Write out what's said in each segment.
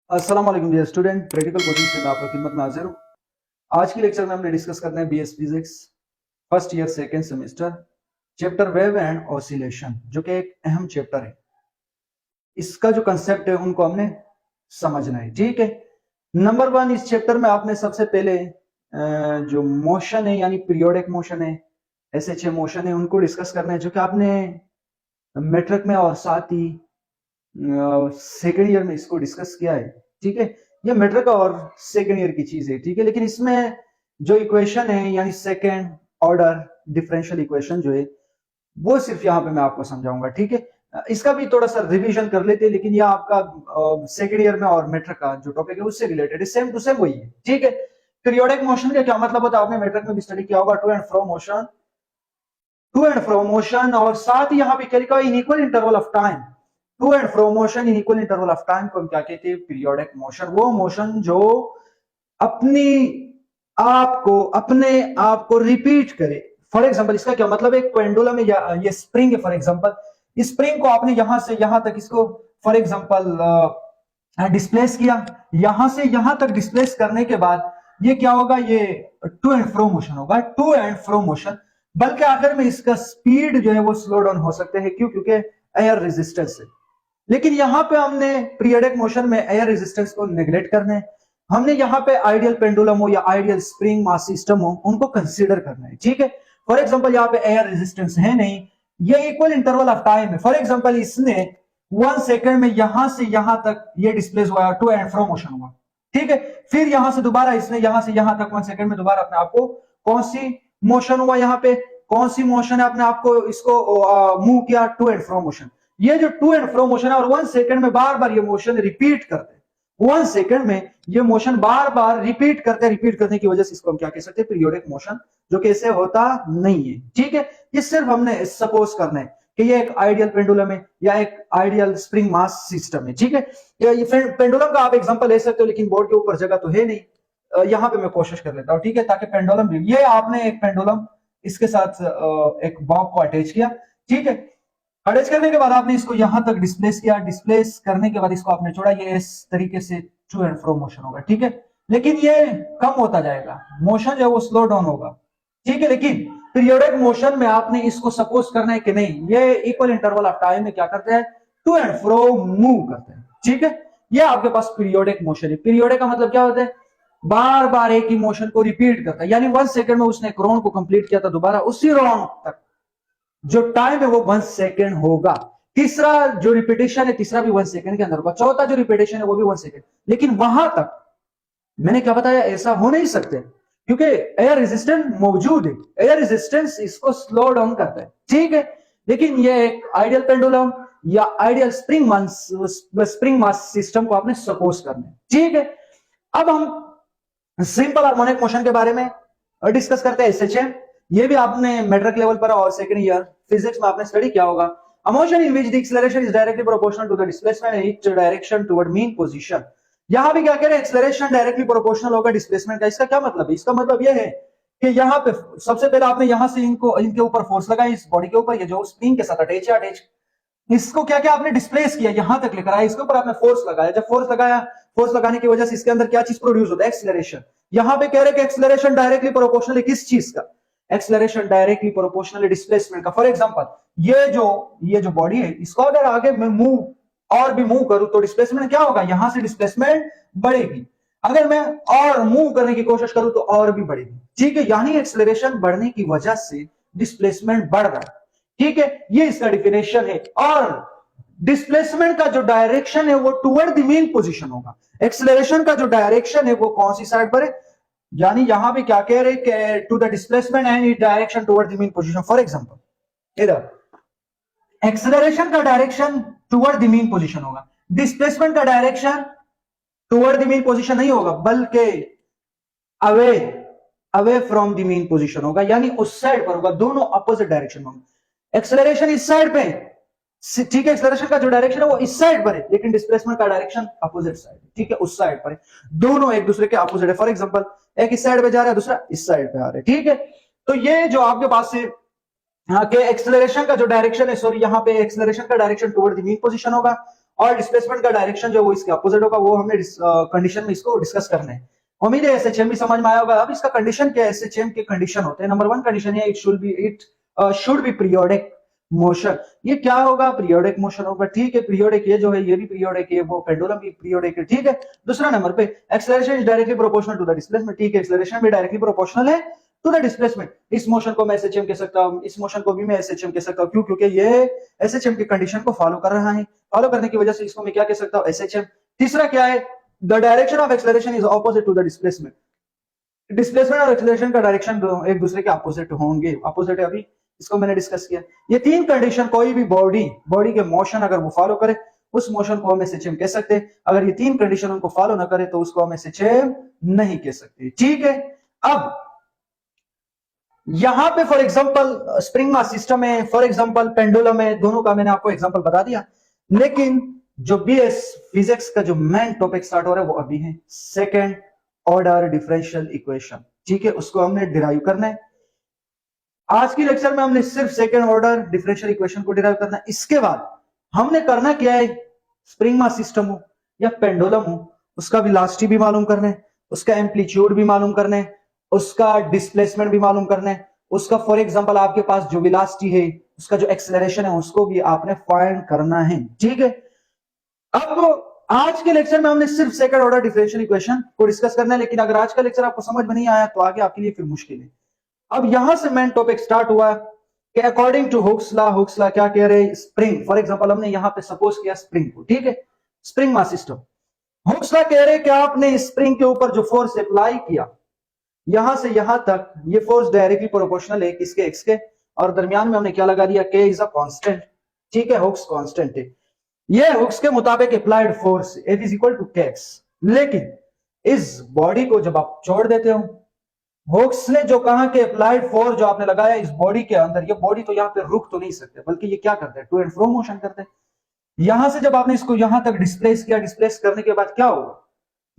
अस्सलाम वालेकुम dear student, practical coaching से मैं आपका खिदमत में हाजिर हूँ। आज की लेक्चर में हमने डिस्कस करना है BS physics first year second semester chapter wave and oscillation, जो कि एक अहम चैप्टर है। इसका जो कंसेप्ट है उनको हमने समझना है, ठीक है। नंबर वन, इस चैप्टर में आपने सबसे पहले जो मोशन है यानी पीरियोडिक मोशन है, एसएचए मोशन है, उनको डिस्कस करना है, जो कि आपने मैट्रिक में और साथ ही सेकेंड ईयर में इसको डिस्कस किया है, ठीक है। ये मैट्रिक और सेकेंड ईयर की चीज है, ठीक है। लेकिन इसमें जो इक्वेशन है यानी सेकेंड ऑर्डर डिफरेंशियल इक्वेशन जो है वो सिर्फ यहाँ पे मैं आपको समझाऊंगा, ठीक है। इसका भी थोड़ा सा रिवीजन कर लेते हैं, लेकिन यह आपका सेकेंड ईयर में और मैट्रिक का जो टॉपिक है उससे रिलेटेड है, सेम टू सेम वही है, ठीक है। पीरियोडिक मोशन का क्या मतलब होता है, आपने मैट्रिक में भी स्टडी किया होगा, to and fro motion, to and fro motion, और साथ ही यहाँ पे क्या लिखा है, in equal interval of time. To and fro motion in equal interval of time को हम क्या कहते हैं, पीरियोडिक मोशन। वो मोशन जो अपने आप को रिपीट करे। फॉर एग्जांपल इसका क्या मतलब है, एक पेंडुलम है या ये स्प्रिंग है, फॉर एग्जांपल इस स्प्रिंग को आपने यहां से यहां तक इसको फॉर एग्जांपल डिस्प्लेस किया, यहां से यहां तक डिस्प्लेस करने के बाद ये क्या होगा, ये टू एंड फ्रो मोशन होगा, टू एंड फ्रो मोशन। बल्कि आखिर में इसका स्पीड जो है वो स्लो डाउन हो सकते हैं, क्यों, क्योंकि एयर रेजिस्टेंस है। लेकिन यहां पे हमने पीरियोडिक मोशन में एयर रेजिस्टेंस को नेग्लेक्ट करना है। हमने यहाँ पे आइडियल पेंडुलम हो या आइडियल स्प्रिंग मास सिस्टम हो, उनको कंसीडर करना है, ठीक है। फॉर एग्जांपल यहाँ पे एयर रेजिस्टेंस है नहीं, ये इक्वल इंटरवल ऑफ टाइम है। फॉर एग्जांपल इसने 1 सेकंड में यहां से यहां तक ये डिस्प्लेस हुआ, टू एंड फ्रो मोशन हुआ, ठीक है। फिर यहां से दोबारा इसने यहां से यहां तक 1 सेकंड में दोबारा अपने आप को कौन सी मोशन हुआ, यहाँ पे कौन सी मोशन है, अपने आप को इसको मूव किया, टू एंड फ्रो मोशन। ये जो टू एंड फ्रो मोशन है और 1 सेकंड में बार बार ये मोशन रिपीट करते हैं, 1 सेकंड में ये मोशन बार बार रिपीट करने की वजह से इसको हम क्या कह सकते हैं, पीरियोडिक मोशन, जो कि ऐसे होता नहीं है, ठीक है। ये सिर्फ हमने सपोज करना है कि ये एक आइडियल पेंडुलम है या एक आइडियल स्प्रिंग मास सिस्टम है, ठीक है। ये पेंडुलम का आप एग्जांपल ले सकते हो, लेकिन बोर्ड के ऊपर जगह तो है नहीं, यहाँ पे मैं कोशिश कर लेता हूँ, ठीक है, ताकि पेंडुलम भी, ये आपने एक पेंडुलम इसके साथ एक बॉब को अटैच किया, ठीक है। अटैच करने के बाद आपने इसको यहां तक डिस्प्लेस किया, डिस्प्लेस करने के बाद इसको आपने छोड़ा, ये इस तरीके से टू एंड फ्रो मोशन होगा, ठीक है। लेकिन ये कम होता जाएगा, मोशन जो है वो स्लो डाउन होगा, ठीक है। लेकिन पीरियोडिक मोशन में आपने इसको सपोज करना है कि नहीं, ये इक्वल इंटरवल ऑफ टाइम में क्या करते हैं, टू एंड फ्रो मूव करते हैं, ठीक है। ये आपके पास पीरियोडिक मोशन है। पीरियोडिक का मतलब क्या होता है, बार बार एक ही मोशन को रिपीट करता है, यानी 1 सेकंड में उसने एक राउंड को कंप्लीट किया था, दोबारा उसी राउंड तक जो टाइम है वो 1 सेकंड होगा। तीसरा जो रिपीटेशन है, तीसरा भी 1 सेकंड के अंदर होगा। चौथा जो रिपीटेशन है वो भी 1 सेकंड। लेकिन वहां तक मैंने क्या बताया, ऐसा हो नहीं सकते, क्योंकि एयर रेजिस्टेंस मौजूद है, एयर रेजिस्टेंस इसको स्लो डाउन करता है, ठीक है। लेकिन ये एक आइडियल पेंडुलम या आइडियल स्प्रिंग मास सिस्टम को आपने सपोज करना है, ठीक है। अब हम सिंपल हार्मोनिक मोशन के बारे में डिस्कस करते हैं, एसएचएम। ये भी आपने मैट्रिक लेवल पर और सेकंड ईयर फिजिक्स में आपने स्टडी किया होगा। A motion in which the acceleration is directly proportional to the displacement in each direction toward mean position। यहां भी क्या कह रहे हैं, एक्सेलरेशन डायरेक्टली प्रोपोर्शनल होगा डिस्प्लेसमेंट का। इसका क्या मतलब है, इसका मतलब यह है कि यहाँ पे सबसे पहले आपने यहां से इनके ऊपर फोर्स लगाई, इस बॉडी के ऊपर, ये जो स्प्रिंग के साथ अटैच है, इसको क्या क्या आपने डिस्प्लेस किया, यहां तक लेकर आया, इसके ऊपर आपने फोर्स लगाया। जब फोर्स लगाया, फोर्स लगाने की वजह से इसके अंदर क्या चीज प्रोड्यूस होता है, एक्सेलरेशन। यहां पे कह रहे हैं कि एक्सेलरेशन डायरेक्टली प्रोपोर्शनल है किस चीज का, एक्सेलरेशन डायरेक्टली प्रोपोर्शनल है डिस्प्लेसमेंट का। फॉर एग्जांपल ये जो बॉडी है, इसको अगर आगे मैं और भी मूव करूं तो डिस्प्लेसमेंट क्या होगा, यहां से डिस्प्लेसमेंट बढ़ेगी। अगर मैं और मूव करने की कोशिश करूं तो और भी बढ़ेगी, ठीक है। यानी एक्सेलरेशन बढ़ने की वजह से डिस्प्लेसमेंट बढ़ रहा है, ठीक है। ये इसका डिफिनेशन है। और डिस्प्लेसमेंट का जो डायरेक्शन है वो टुवर्ड द मीन पोजीशन होगा। एक्सेलरेशन का जो डायरेक्शन है वो कौन सी साइड पर है, यानी यहां पे क्या कह रहे हैं, to the displacement and it direction toward the mean position. For example इधर एक्सेलरेशन का direction toward the mean position होगा, डिस्प्लेसमेंट का direction toward the mean position नहीं होगा, बल्कि away away from the mean position होगा, यानी उस साइड पर होगा, दोनों अपोजिट डायरेक्शन में होंगे। एक्सेलरेशन इस साइड पे, ठीक है, एक्सेलरेशन का जो डायरेक्शन है वो इस साइड पर है, लेकिन डिस्प्लेसमेंट का डायरेक्शन अपोजिट साइड, ठीक है, उस साइड पर है। दोनों एक दूसरे के अपोजिट है। फॉर एग्जांपल एक इस साइड पे जा रहा है, दूसरा इस साइड पे आ रहा है, ठीक है। तो ये जो आपके पास से हाँ के एक्सेलरेशन का जो डायरेक्शन है, सॉरी यहाँ पे एक्सेलरेशन का direction toward the mean position होगा और डिस्प्लेसमेंट का डायरेक्शन जो वो इसके अपोजिट होगा। वो हमने कंडीशन में इसको डिस्कस करना है। उम्मीद है एसएचएम भी समझ में आया होगा। अब इसका कंडीशन क्या है, एसएचएम के कंडीशन होते हैं। नंबर 1 कंडीशन है it should be periodic motion. ये क्या होगा, पीरियोडिक मोशन होगा। ठीक है, पीरियोडिक ये जो है ये भी पीरियोडिक है, वो पेंडुलम भी पीरियोडिक है। ठीक है, दूसरा नंबर पे acceleration is directly proportional to the displacement. ठीक है, एक्सेलरेशन भी डायरेक्टली प्रोपोर्शनल है टू द डिस्प्लेसमेंट। इस मोशन को मैं एसएचएम कह सकता हूं, इस मोशन को भी मैं एसएचएम कह सकता हूं। क्यों? क्योंकि ये एसएचएम की कंडीशन को फॉलो कर रहा है। फॉलो करने की वजह से इसको मैं क्या कह सकता हूं, एसएचएम। तीसरा क्या है, the direction of acceleration is opposite to the displacement. Displacement और एक्सेलरेशन का डायरेक्शन एक दूसरे के अपोजिट होंगे। अपोजिट है, अभी इसको मैंने डिस्कस किया। ये तीन कंडीशन कोई भी बॉडी के मोशन अगर वो फॉलो करे उस मोशन को हम एसएचएम कह सकते हैं। अगर ये तीन कंडीशन उनको फॉलो ना करे तो उसको हम एसएचएम नहीं कह सकते। ठीक है, अब यहां पे for example spring mass system है, फॉर एग्जांपल पेंडुलम है, दोनों का मैंने आपको एग्जांपल बता दिया। लेकिन जो बीएस फिजिक्स का जो मेन टॉपिक स्टार्ट हो रहा है वो अभी है सेकेंड ऑर्डर डिफरेंशियल इक्वेशन। ठीक है, उसको हमने डिराइव करना है। आज की लेक्चर में हमने सिर्फ सेकेंड ऑर्डर डिफरेंशियल इक्वेशन को डिराइव करना है। इसके बाद हमने करना क्या है, स्प्रिंग मास सिस्टम हो या पेंडुलम हो उसका वेलोसिटी भी मालूम करना है, उसका एम्पलीट्यूड भी मालूम करना है, उसका डिस्प्लेसमेंट भी मालूम करना है, उसका फॉर एग्जांपल आपके पास जो वेलोसिटी है उसका जो एक्सेलरेशन है उसको भी आपने फाइंड करना है। ठीक है, अब आज के लेक्चर में हमने सिर्फ सेकंड ऑर्डर डिफरेंशियल इक्वेशन को डिस्कस करना है। लेकिन अगर आज का लेक्चर आपको समझ में नहीं आया तो आगे आपके लिए फिर मुश्किल है। अब यहां से मेन टॉपिक स्टार्ट हुआ कि अकॉर्डिंग टू हुक्स लॉ क्या कह रहे हैं, स्प्रिंग फॉर एग्जांपल हमने यहां पे सपोज किया स्प्रिंग को। ठीक है, spring mass system, Hooke's law कह रहे हैं कि आपने स्प्रिंग के ऊपर जो फोर्स अप्लाई किया यहां से यहां तक, ये फोर्स डायरेक्टली प्रोपोर्शनल है किसके, एक्स के, और दरमियान में हमने क्या लगा दिया, के इज अ कांस्टेंट। ठीक है, हुक्स कांस्टेंट है, ये हुक्स के मुताबिक applied force F is equal to k x. लेकिन इस बॉडी को जब आप छोड़ देते हो, हुक्स ने जो कहा कि अप्लाइड फोर्स जो आपने लगाया इस बॉडी के अंदर, ये बॉडी तो यहाँ पे रुक तो नहीं सकते बल्कि ये क्या करते हैं, टू एंड फ्रो मोशन करते हैं। यहां से जब आपने इसको यहां तक डिस्प्लेस किया, डिस्प्लेस करने के बाद क्या होगा,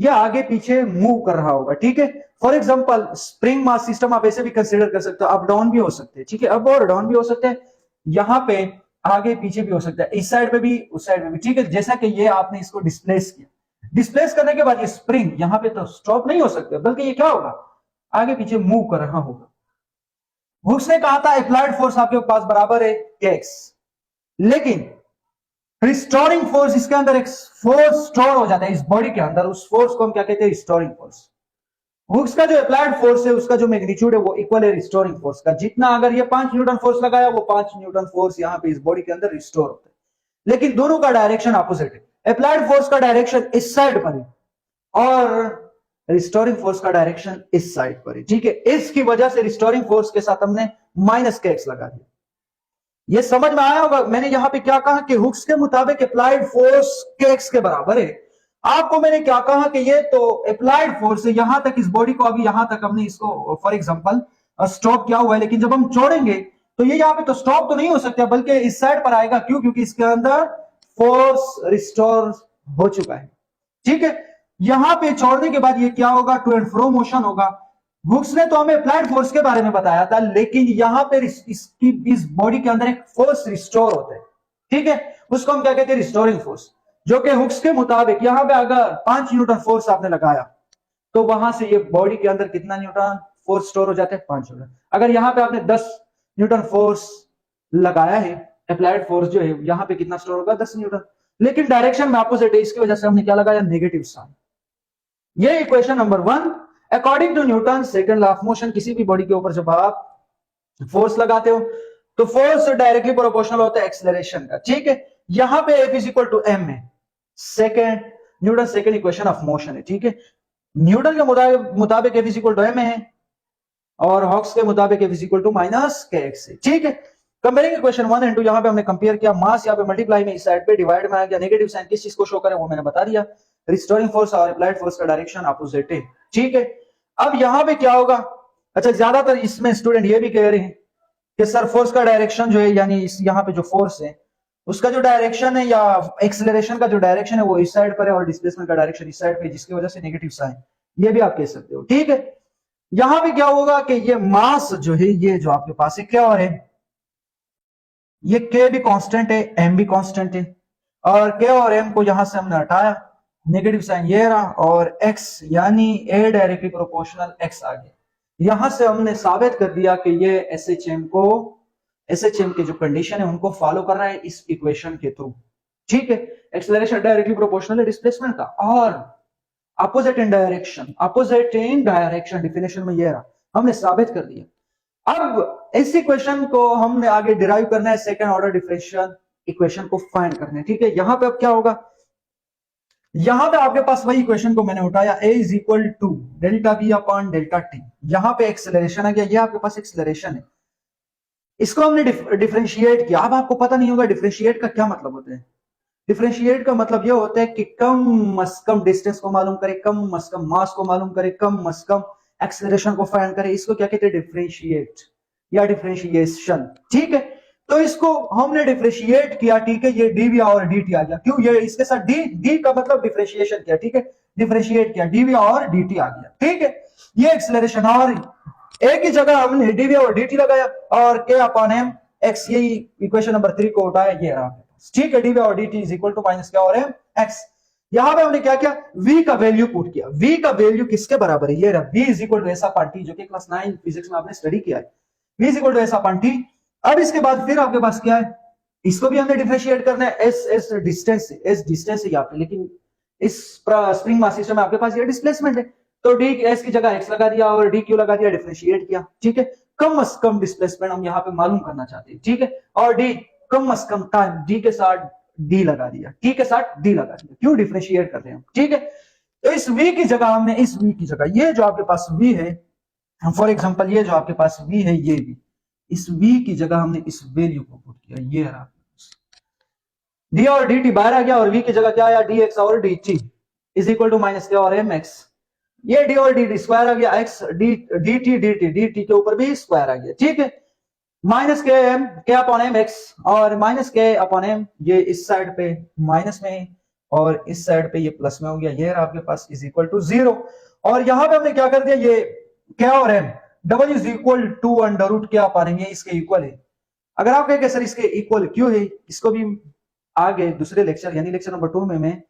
ये आगे पीछे मूव कर रहा होगा। ठीक है, for example spring mass system आप ऐसे भी कंसीडर कर सकते हो, अप डाउन भी हो सकते हैं। ठीक है, अप और डाउन भी हो सकते हैं, यहां पे आगे पीछे भी हो सकता है, इस साइड पे भी उस साइड में भी। ठीक है, जैसा कि ये आपने इसको डिस्प्लेस किया, डिस्प्लेस करने के बाद ये स्प्रिंग यहां पे तो स्टॉप नहीं हो सकता बल्कि ये क्या होगा, आगे पीछे मूव कर रहा होगा। हुक्स ने कहा था अप्लाइड फोर्स आपके पास बराबर है एक्स, लेकिन रिस्टोरिंग फोर्स, इसके अंदर एक फोर्स स्टोर हो जाता है इस बॉडी के अंदर, उस फोर्स को हम क्या कहते हैं, रिस्टोरिंग फोर्स। हुक्स का जो अप्लाइड फोर्स है उसका जो मैग्नीट्यूड है वो इक्वल है रिस्टोरिंग फोर्स का। जितना अगर ये 5 न्यूटन फोर्स लगाया वो 5 न्यूटन फोर्स यहाँ पे इस बॉडी के अंदर रिस्टोर होता है। लेकिन दोनों का डायरेक्शन अपोजिट है। अप्लाइड फोर्स का डायरेक्शन इस साइड पर है और रिस्टोरिंग फोर्स का डायरेक्शन इस साइड पर है। ठीक है, इसकी वजह से रिस्टोरिंग फोर्स के साथ हमने माइनस के एक्स लगा दिया। ये समझ में आया होगा। मैंने यहां पे क्या कहा कि हुक्स के मुताबिक अप्लाइड फोर्स के एक्स के बराबर है। आपको मैंने क्या कहा कि ये तो अप्लाइड फोर्स है, यहां तक इस बॉडी को अभी यहां तक हमने इसको फॉर एग्जांपल स्टॉप किया हुआ है, लेकिन जब हम छोड़ेंगे तो ये यहां पे तो स्टॉप तो नहीं हो सकता बल्कि इस साइड पर आएगा। क्यों? क्योंकि इसके अंदर फोर्स रिस्टोर हो चुका है। ठीक है, यहां पे छोड़ने के बाद ये क्या होगा, टू एंड फ्रो मोशन होगा। हुक्स ने तो हमें अप्लाइड फोर्स के बारे में बताया था, लेकिन यहां पर इस बॉडी के अंदर एक फोर्स रिस्टोर होता है। ठीक है, उसको हम क्या कहते हैं, रिस्टोरिंग फोर्स, जो कि हुक्स के मुताबिक यहां पे अगर 5 न्यूटन फोर्स आपने लगाया तो वहां से ये बॉडी के अंदर कितना न्यूटन फोर्स स्टोर हो जाता है, 5 न्यूटन। अगर यहां पे आपने 10 न्यूटन फोर्स लगाया है, अप्लाइड फोर्स जो है यहां पे कितना स्टोर होगा, 10 न्यूटन। लेकिन डायरेक्शन में अपोजिट है, इसकी वजह से हमने क्या लगाया, नेगेटिव साइन। ये equation number 1। According to Newton second law of motion, किसी भी बॉडी के ऊपर जब आप फोर्स लगाते हो तो फोर्स डायरेक्टली प्रोपोर्शनल होता है एक्सेलरेशन का। ठीक है, यहां पे F is equal to m है, second Newton second equation of motion है। ठीक है, न्यूटन के मुताबिक F is equal to m है और हॉक्स के मुताबिक F is equal to minus k x है। ठीक है, कंपेयरिंग इक्वेशन 1 एंड 2, यहां पे हमने कंपेयर किया, मास यहां पे मल्टीप्लाई में इस साइड पे, डिवाइड में आ गया, नेगेटिव साइन किस चीज को शो करे वो मैंने बता दिया। रिस्टोरिंग फोर्स और अप्लाइड फोर्स का डायरेक्शन अपोजिट है। ठीक है, अब यहां पे क्या होगा, अच्छा ज्यादातर इसमें स्टूडेंट ये भी कह रहे हैं कि सर फोर्स का डायरेक्शन जो है, यानी इस यहां पे जो फोर्स है उसका जो डायरेक्शन है या एक्सेलरेशन का जो डायरेक्शन है वो इस साइड पर है और डिस्प्लेसमेंट का डायरेक्शन इस साइड पे, जिसकी वजह से नेगेटिव साइन, ये भी आप कह सकते हो। ठीक है, यहां पे क्या होगा कि ये मास जो है, ये जो आपके पास है क्या और है, ये के भी कांस्टेंट है, एम भी कांस्टेंट है, और के और एम को यहां से हमने हटाया, नेगेटिव साइन ये रहा, और एक्स यानी ए डायरेक्टली प्रोपोर्शनल एक्स आ गया। यहां से हमने साबित कर दिया कि ये एसएचएम के जो कंडीशन है उनको फॉलो कर रहा है इस इक्वेशन के थ्रू। ठीक है, एक्सेलरेशन डायरेक्टली प्रोपोर्शनल है डिस्प्लेसमेंट का, और अपोजिट इन डायरेक्शन डिफिनेशन में ये रहा, हमने साबित कर दिया। अब इस इक्वेशन को हमने आगे डिराइव करना है, सेकंड ऑर्डर डिफरेंशियल इक्वेशन को फाइंड करना है। ठीक है, यहां पे अब क्या होगा, यहां पे आपके पास वही इक्वेशन को मैंने उठाया, a is equal to delta v upon delta t, यहां पे एक्सेलरेशन आ गया, ये आपके पास एक्सेलरेशन है, इसको हमने डिफरेंशिएट किया। अब आपको पता नहीं होगा डिफरेंशिएट का क्या मतलब होता है। डिफरेंशिएट का मतलब यह होता है कि कम अज कम डिस्टेंस को मालूम करे, कम अज कम मास को मालूम करे, कम अज कम एक्सेलरेशन को फाइंड करे, इसको क्या कहते हैं, डिफरेंशिएट या डिफरेंशिएशन। ठीक है, तो इसको हमने डिफरेंशिएट किया। ठीक है, ये डीवी और डीटी आ गया, क्यों, ये इसके साथ डी का मतलब डिफरेंशिएशन किया। ठीक है, डिफरेंशिएट किया, डीवी और डीटी आ गया। ठीक है, ये एक्सेलरेशन, और एक ही जगह हमने डीवी और डीटी लगाया, और के अपॉन एम एक्स, यही इक्वेशन नंबर 3 को उठाया, ये रहा। ठीक है, डीवी और d t is equal to minus क्या और एम एक्स। यहां पे हमने क्या किया, v का वैल्यू पुट किया। v का वैल्यू किसके बराबर है, ये रहा, v is equal to s upon t, जो कि क्लास 9 फिजिक्स में आपने स्टडी किया है, v is equal to s upon t. अब इसके बाद फिर आपके पास क्या है, इसको भी हमने डिफरेंशिएट करना है, एस डिस्टेंस है यहाँ पे, लेकिन इस स्प्रिंग मास सिस्टम में आपके पास ये डिस्प्लेसमेंट है, तो डी एस की जगह एक्स लगा दिया और डी क्यू लगा दिया, डिफरेंशिएट किया। ठीक है, कम अज कम डिस्प्लेसमेंट हम यहाँ पे मालूम करना चाहते हैं। ठीक है, और डी कम अज कम टाइम, डी के साथ डी लगा दिया, टी के साथ डी लगा दिया, क्यों, डिफरेंशिएट कर रहे हैं। ठीक है, तो इस v की जगह हमने, इस v की जगह ये जो आपके पास v है, फॉर एग्जांपल ये जो आपके पास v है, ये v, इस v की जगह हमने इस वैल्यू को पुट किया, ये रहा, डी और डी टी बाहर आ गया, और v की जगह क्या आया, डी एक्स और d t is equal to minus k और एम एक्स, ये डी और डी टी स्क्वायर आ गया, एक्स डी टी के ऊपर भी स्क्वायर आ गया। ठीक है, माइनस के एम के अपॉन एम एक्स, और माइनस के अपॉन एम, ये इस साइड पे माइनस में और इस साइड पे ये प्लस में हो गया, ये आपके पास इज इक्वल टू 0। और यहां पे हमने क्या कर दिया, ये क्या और m double is equal to under root क्या पा रहे, इसके इक्वल है। अगर आप कहेंगे सर इसके इक्वल क्यों है, इसको भी आगे दूसरे लेक्चर यानी लेक्चर नंबर 2 में मैं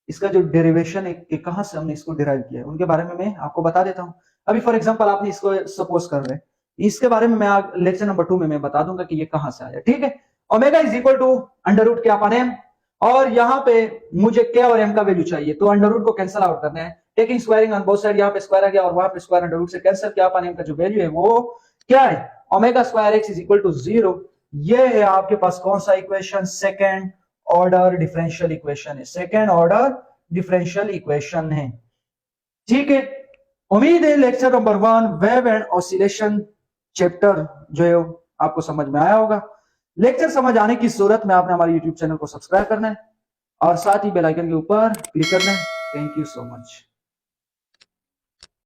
इसका जो डेरिवेशन है कि कहां से हमने इसको डिराइव किया है उनके बारे में मैं आपको बता देता हूं। अभी फॉर एग्जांपल आपने इसको सपोज कर रहे हैं, इसके बारे में मैं लेक्चर नंबर 2 में मैं बता दूंगा कि ये कहां से आया। ठीक है, omega is equal to under root k upon m, और यहाँ पे मुझे के और एम का वैल्यू चाहिए, तो अंडर रूट को कैंसिल आउट करना है, taking squaring on both side, यहाँ पे स्क्वायर आ गया और वहां पे स्क्वायर, अंडर रूट से कैंसिल, क्या अपॉन एम का जो वैल्यू है वो क्या है, omega square x is equal to 0। ये है आपके पास कौन सा equation, second order differential equation है, सेकेंड ऑर्डर डिफरेंशियल इक्वेशन है। ठीक है, उम्मीद है lecture number 1 wave and oscillation chapter जो है आपको समझ में आया होगा। लेक्चर समझ आने की सूरत में आपने हमारे YouTube चैनल को सब्सक्राइब करना है और साथ ही बेल आइकन के ऊपर क्लिक करना है। Thank you so much.